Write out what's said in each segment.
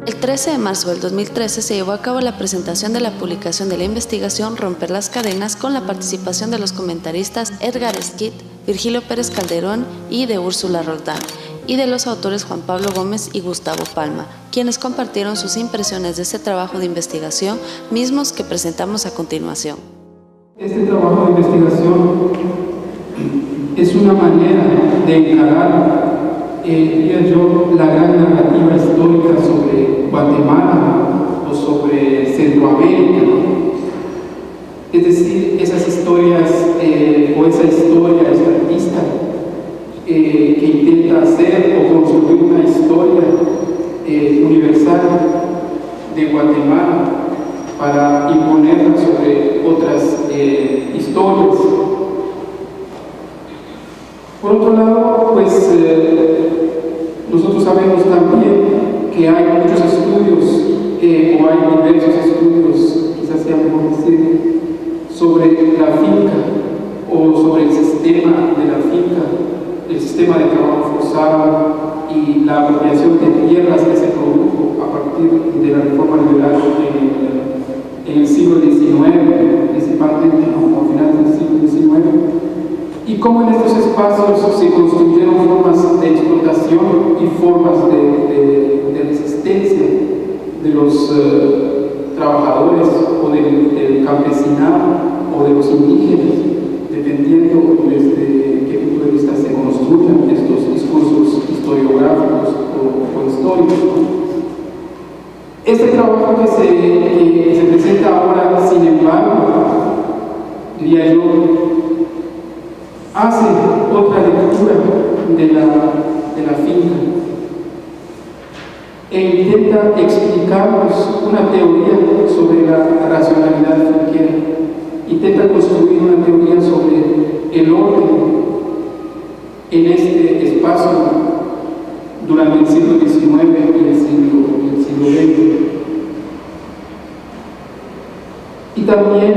El 13 de marzo del 2013 se llevó a cabo la presentación de la publicación de la investigación Romper las Cadenas con la participación de los comentaristas Edgar Esquit, Virgilio Pérez Calderón y de Úrsula Roldán, y de los autores Juan Pablo Gómez y Gustavo Palma, quienes compartieron sus impresiones de este trabajo de investigación, mismos que presentamos a continuación. Este trabajo de investigación es una manera de encarar, diría yo, la gran narrativa histórica sobre Guatemala o sobre Centroamérica, es decir, esas historias o esa historia estatista que intenta hacer o construir una historia universal de Guatemala para imponerla sobre otras historias. Por otro lado, pues nosotros sabemos también que hay muchos estudios o hay diversos estudios, quizás sea mejor decir, sobre la finca o sobre el sistema de la finca, el sistema de trabajo forzado y la apropiación de tierras que se produjo a partir de la reforma liberal en el siglo XIX, principalmente a finales del siglo XIX, y cómo en estos espacios se construyeron formas de explotación y formas de resistencia de los trabajadores o del campesinado o de los indígenas, dependiendo desde qué punto de vista se construyan estos discursos historiográficos o históricos. Este trabajo que se presenta ahora, sin embargo, diría yo, hace otra lectura de la finca e intenta explicarnos una teoría sobre la racionalidad finquera, intenta construir una teoría sobre el orden en este espacio durante el siglo XIX y el siglo XX. Y también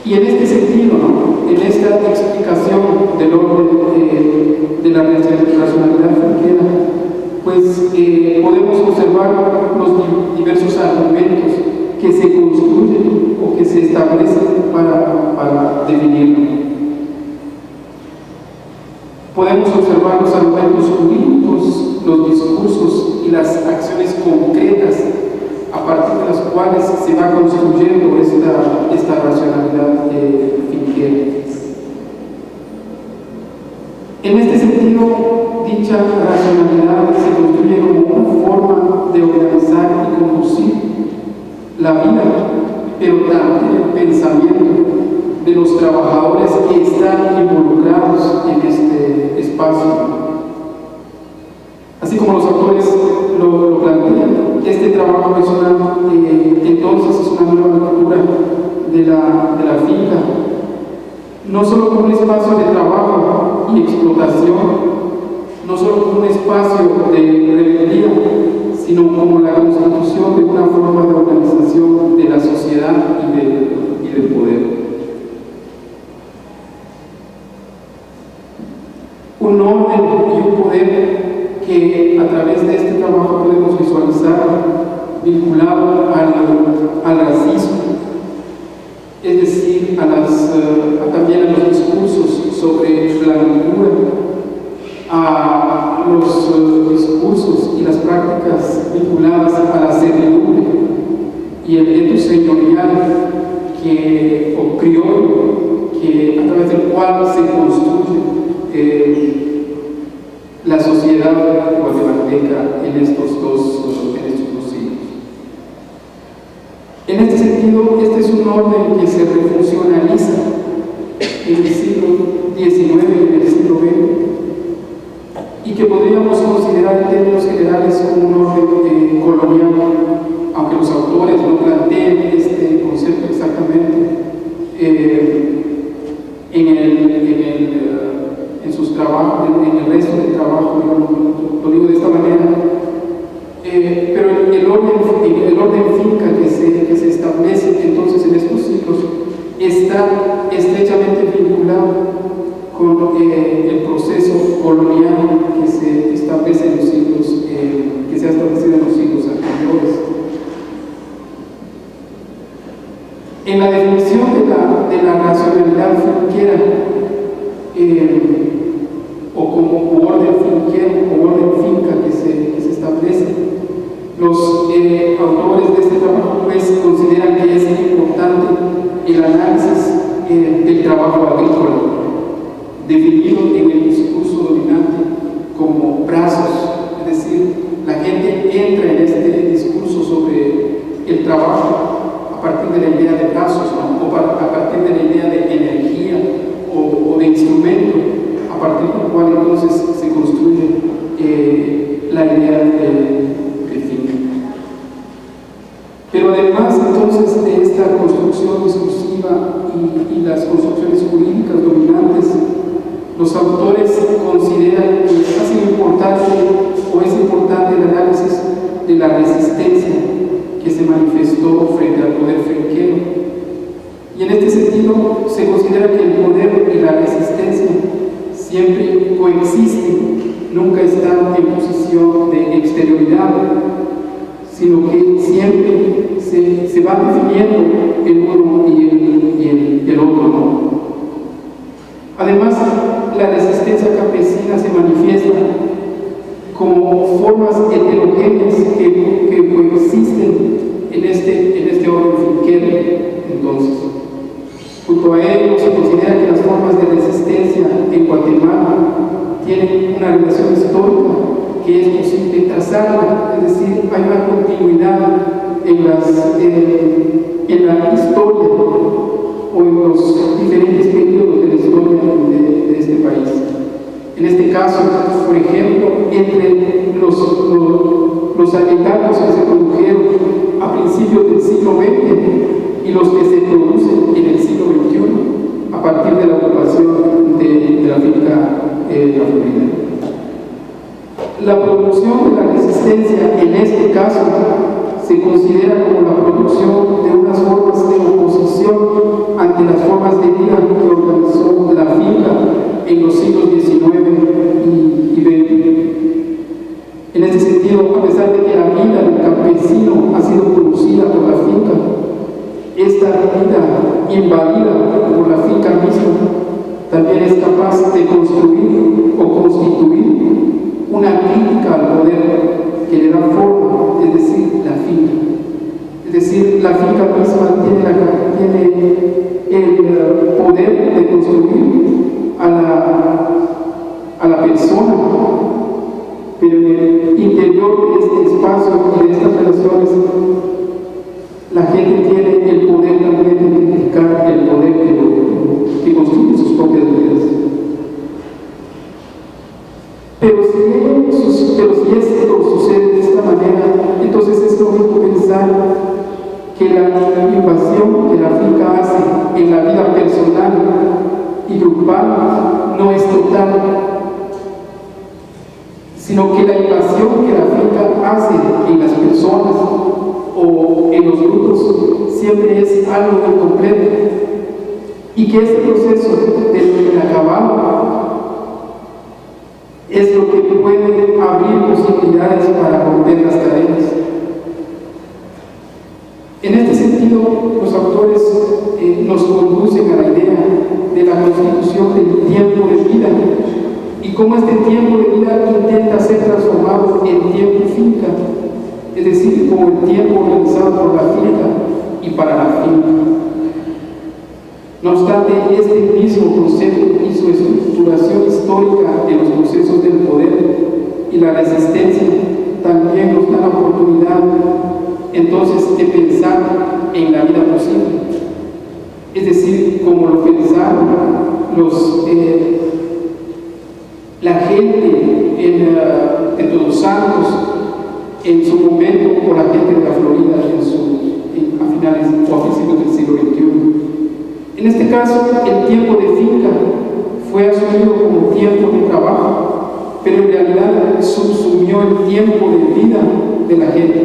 y en este sentido, ¿no?, en esta explicación del orden de la racionalidad finquera, pues podemos observar los diversos argumentos que se construyen o que se establecen para definirlo. Podemos observar los argumentos jurídicos, los discursos y las acciones concretas a partir de las cuales se va construyendo esta racionalidad finquera. En este sentido, dicha racionalidad se construye como una forma de organizar y conducir la vida, pero también el pensamiento de los trabajadores que están involucrados en este espacio. Así como los autores lo plantean, este trabajo es entonces es una nueva lectura de la finca, no solo como un espacio de trabajo y explotación, no solo como un espacio de rebeldía, sino como la constitución de una forma de organización de la sociedad y del poder. Un orden y un poder que a través de este trabajo podemos visualizar vinculado al racismo, es decir, también a los discursos sobre la cultura, a los discursos y las prácticas vinculadas a la servidumbre y el etos señorial o criollo, a través del cual se construye la sociedad guatemalteca en estos dos siglos. En este sentido, este es un orden que se refuncionaliza en el siglo XIX y en el siglo XX y que podríamos considerar en términos generales como un orden colonial, aunque los autores no planteen este concepto exactamente en sus trabajos, en el resto del trabajo, lo digo de esta manera, pero el orden finca que se establece entonces en estos siglos está estrechamente vinculado con el proceso colonial que se establece en los siglos En la definición de la racionalidad finquera, o como orden finquero o orden finca que se establece, los autores de este trabajo pues consideran que es importante el análisis del trabajo agrícola, definido en el discurso dominante como brazos, es decir, la gente entra en este discurso sobre el trabajo a partir de la idea de brazos, ¿no? O a partir de la idea de energía o de instrumento, a partir del cual entonces se construye la idea de finca. Pero además entonces de esta construcción discursiva y las construcciones jurídicas dominantes, los autores consideran que ha sido importante o es importante el análisis de la resistencia que se manifestó frente al poder finquero. Y en este sentido se considera que el poder y la resistencia siempre coexisten, nunca están en posición de exterioridad, sino que siempre se van definiendo el uno y el otro, ¿no? Además, la resistencia campesina se manifiesta como formas heterogéneas que coexisten en este orden finquero. Entonces, junto a ello se considera que las formas de resistencia en Guatemala tienen una relación histórica que es posible trazarla, es decir, hay una continuidad en la historia o en los diferentes periodos de la historia de este país. En este caso, por ejemplo, entre los alegatos que se produjeron a principios del siglo XX y los que se producen en el siglo XXI a partir de la ocupación de la finca La Florida. La producción de la resistencia en este caso se considera como la producción de unas formas de oposición ante las formas de vida que organizó la finca en los siglos XIX y XX. En este sentido, a pesar de que la vida del campesino ha sido producida por la finca, esta vida invadida por la finca misma también es capaz de construir o constituir una crítica al poder que le da forma, es decir, la finca. Es decir, la finca misma tiene el poder de construir a la persona, pero en el interior de este espacio y de estas relaciones, la gente tiene el poder también de criticar el poder que construye sus propias vidas. Pero si esto sucede de esta manera, entonces es lógico pensar que la invasión que la finca hace en la vida personal y grupal no es total, sino que la invasión que la finca hace en las personas o en los grupos siempre es algo incompleto, y que este proceso del inacabado es lo que puede abrir posibilidades para romper las cadenas. En este sentido, los autores nos conducen a la idea de la constitución del tiempo de vida y cómo este tiempo de vida intenta ser transformado en tiempo finca, es decir, como el tiempo organizado por la finca y para la finca. No obstante, este mismo concepto y su estructuración histórica en los procesos del poder y la resistencia también nos da la oportunidad entonces de pensar en la vida posible, es decir, como lo pensaron la gente de Todos Santos en su momento, o la gente de la Florida a finales o a principios del siglo XXI. En este caso, el tiempo de finca fue asumido como tiempo de trabajo, pero en realidad subsumió el tiempo de vida de la gente,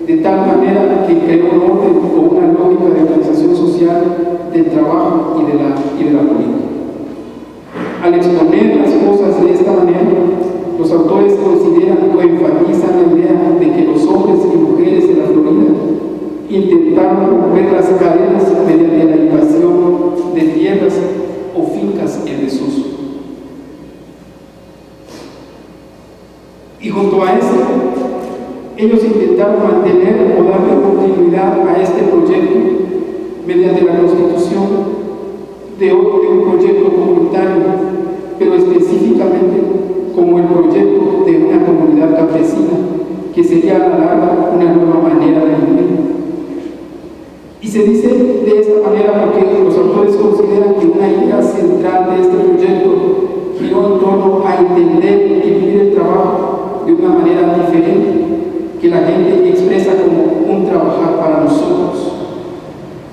de tal manera que creó un orden o una lógica de organización social del trabajo y de la política. Al exponer las cosas de esta manera, los autores consideran o enfatizan la idea de que los hombres y mujeres de la Florida intentaron romper las cadenas mediante la invasión de tierras o fincas en desuso. Y junto a esto, ellos intentaron mantener o darle continuidad a este proyecto mediante la constitución de un proyecto comunitario, pero específicamente como el proyecto de una comunidad campesina, que sería a la larga una nueva manera de vivir. Y se dice de esta manera porque los autores consideran que una idea central de este proyecto giró en torno a entender y vivir el trabajo de una manera diferente, que la gente expresa como un trabajar para nosotros.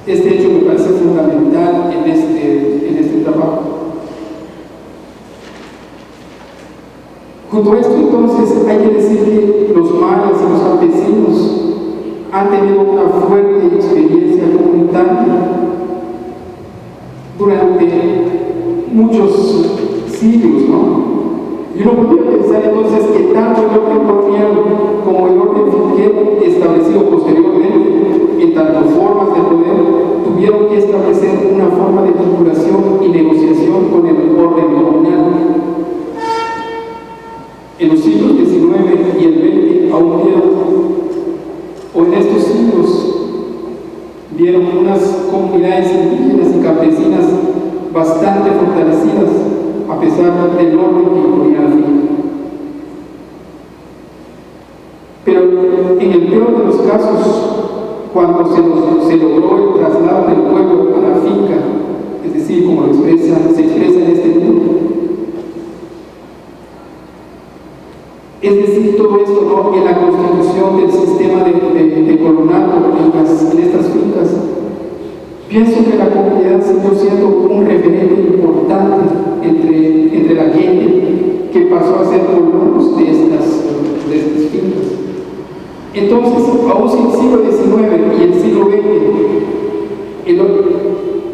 Este hecho me parece fundamental en este trabajo. Junto a esto, entonces, hay que decir que los mayas y los campesinos han tenido una fuerte experiencia comunitaria durante muchos siglos, ¿no? Y uno podría pensar entonces que tanto el orden colonial como el orden finquero establecido posteriormente en tantas formas de poder tuvieron que establecer una forma de vinculación y negociación con el orden colonial. En los siglos XIX y el XX aún o en estos siglos vieron unas comunidades indígenas y campesinas bastante fortalecidas a pesar del orden que imponía la finca. Pero en el peor de los casos, cuando se logró el traslado del pueblo a la finca, es decir, como se expresa en este punto, es decir, todo esto, ¿no?, en la constitución del sistema de colonado en estas fincas, pienso que la comunidad siguió siendo un referente importante entre la gente que pasó a ser colonos de estas fincas. Entonces, aún si el siglo XIX y el siglo XX,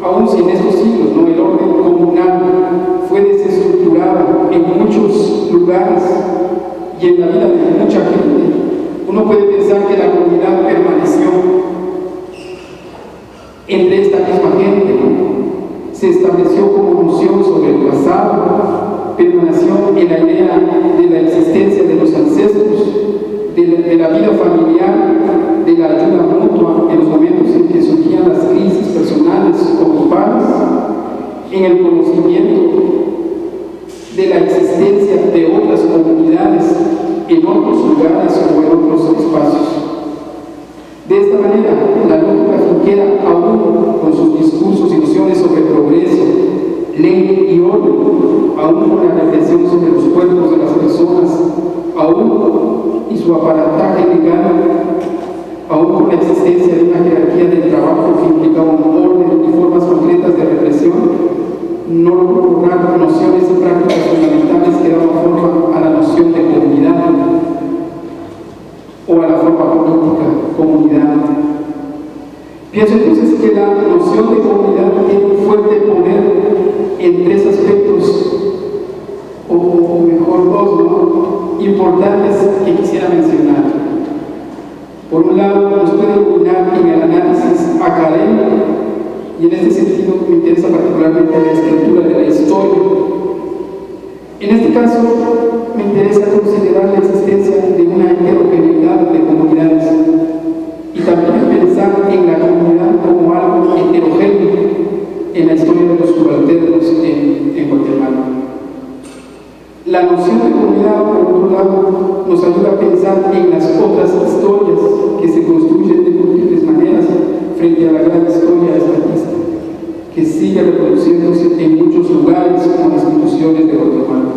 aún si en estos siglos, ¿no?, el orden comunal fue desestructurado en muchos lugares y en la vida de mucha gente, uno puede pensar que la comunidad permaneció entre esta misma gente, ¿no? Se estableció como noción sobre el pasado, permaneció en la idea de la existencia de los ancestros, de la vida familiar, de la ayuda mutua en los momentos en que surgían las crisis personales o grupales, en el conocimiento de la existencia de otras comunidades en otros lugares o en otros espacios. De esta manera, la lógica finquera, aún con sus discursos y nociones sobre progreso, ley y orden, aún con la reflexión sobre los cuerpos de las personas, aún y su aparataje legal, aún con la existencia de una jerarquía del trabajo que implicaba un orden y formas concretas de represión, no logró lograr nociones y prácticas fundamentales que daban forma a la noción de comunidad o a la forma política, comunidad. Pienso entonces que la noción de comunidad tiene un fuerte poder en tres aspectos, o mejor dos, ¿no?, importantes que quisiera mencionar. Por un lado, nos puede iluminar en el análisis académico, y en este sentido me interesa particularmente la escritura de la historia. En este caso, me interesa considerar la existencia de una heterogeneidad de comunidades y también pensar en la comunidad como algo heterogéneo en la historia de los subalternos en Guatemala. La noción de comunidad, por otro lado, nos ayuda a pensar en las otras historias que se construyen de múltiples maneras frente a la gran historia estatista, que sigue reproduciéndose en muchos lugares como instituciones de Guatemala.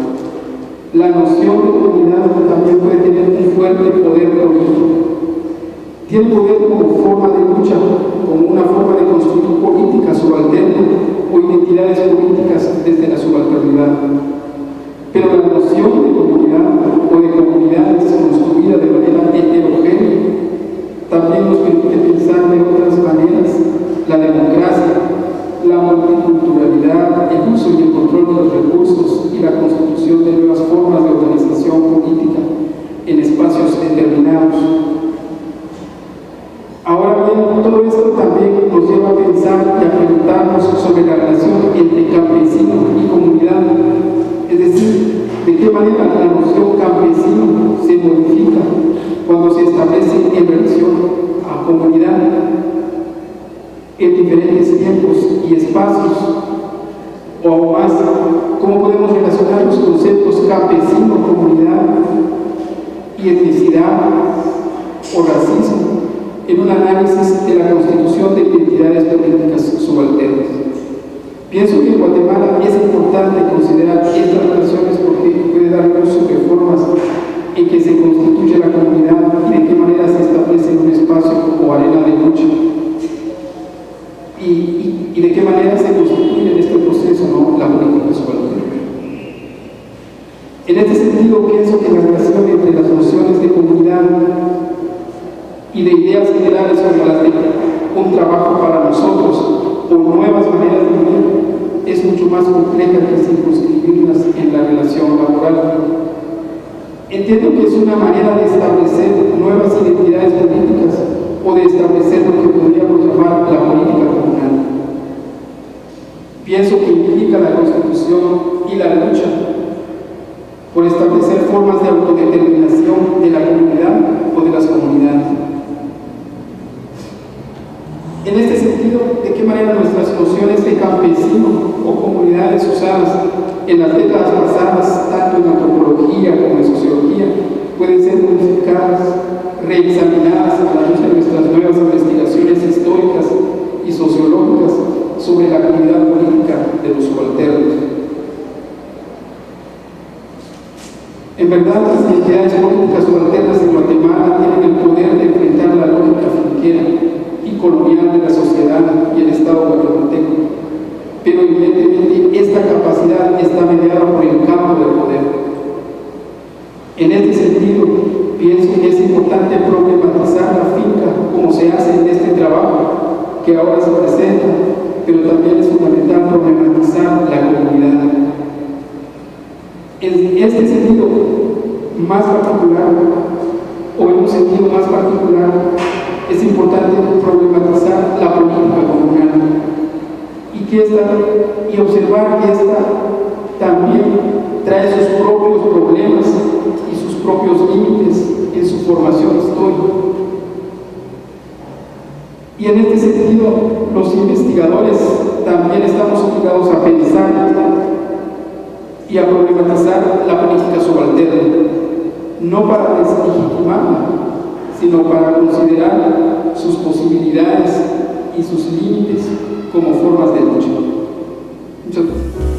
La noción de comunidad también puede tener un fuerte poder político. Tiene poder como forma de lucha, como una forma de construir políticas subalterna o identidades políticas desde la subalternidad. Pero la noción de comunidad o de comunidades construidas de manera heterogénea también nos permite pensar de otras maneras la democracia, la multiculturalidad, el uso y el control de los recursos y la constitución de nuevas formas de organización política en espacios determinados. Ahora bien, decir, de qué manera la noción campesino se modifica cuando se establece en relación a comunidad en diferentes tiempos y espacios, o aún más, cómo podemos relacionar los conceptos campesino, comunidad y etnicidad o racismo en un análisis de la constitución de identidades políticas subalternas. Pienso que en Guatemala es importante considerar estas relaciones porque puede dar luz sobre formas en que se constituye la comunidad y de qué manera se establece un espacio o arena de lucha. Y de qué manera se constituye en este proceso, ¿no?, la política subalterna. En este sentido, pienso que la relación entre las nociones de comunidad y de ideas generales sobre las de un trabajo para nosotros o nuevas maneras de vivir es mucho más compleja que circunscribirlas en la relación laboral. Entiendo que es una manera de establecer nuevas identidades políticas o de establecer lo que podríamos llamar la política comunal. Pienso que implica la constitución y la lucha por establecer formas de autodeterminación de la comunidad o de las comunidades. En este sentido, ¿de qué manera nuestras nociones de campesino o comunidades usadas en las décadas pasadas, tanto en antropología como en sociología, pueden ser modificadas, reexaminadas a la luz de nuestras nuevas investigaciones históricas y sociológicas sobre la comunidad política de los subalternos? En verdad, las identidades políticas subalternas en Guatemala tienen el poder de enfrentar la lógica finquera y colonial de la sociedad y el Estado guatemalteco, pero evidentemente esta capacidad está mediada por el campo del poder. En este sentido, pienso que es importante problematizar la finca como se hace en este trabajo que ahora se presenta, pero también es fundamental problematizar la comunidad. En este sentido más particular, o en un sentido más particular, es importante problematizar la política comunal y observar que esta también trae sus propios problemas y sus propios límites en su formación histórica. Y en este sentido, los investigadores también estamos obligados a pensar y a problematizar la política subalterna, no para deslegitimarla, sino para considerar sus posibilidades y sus límites como formas de lucha. Muchas gracias.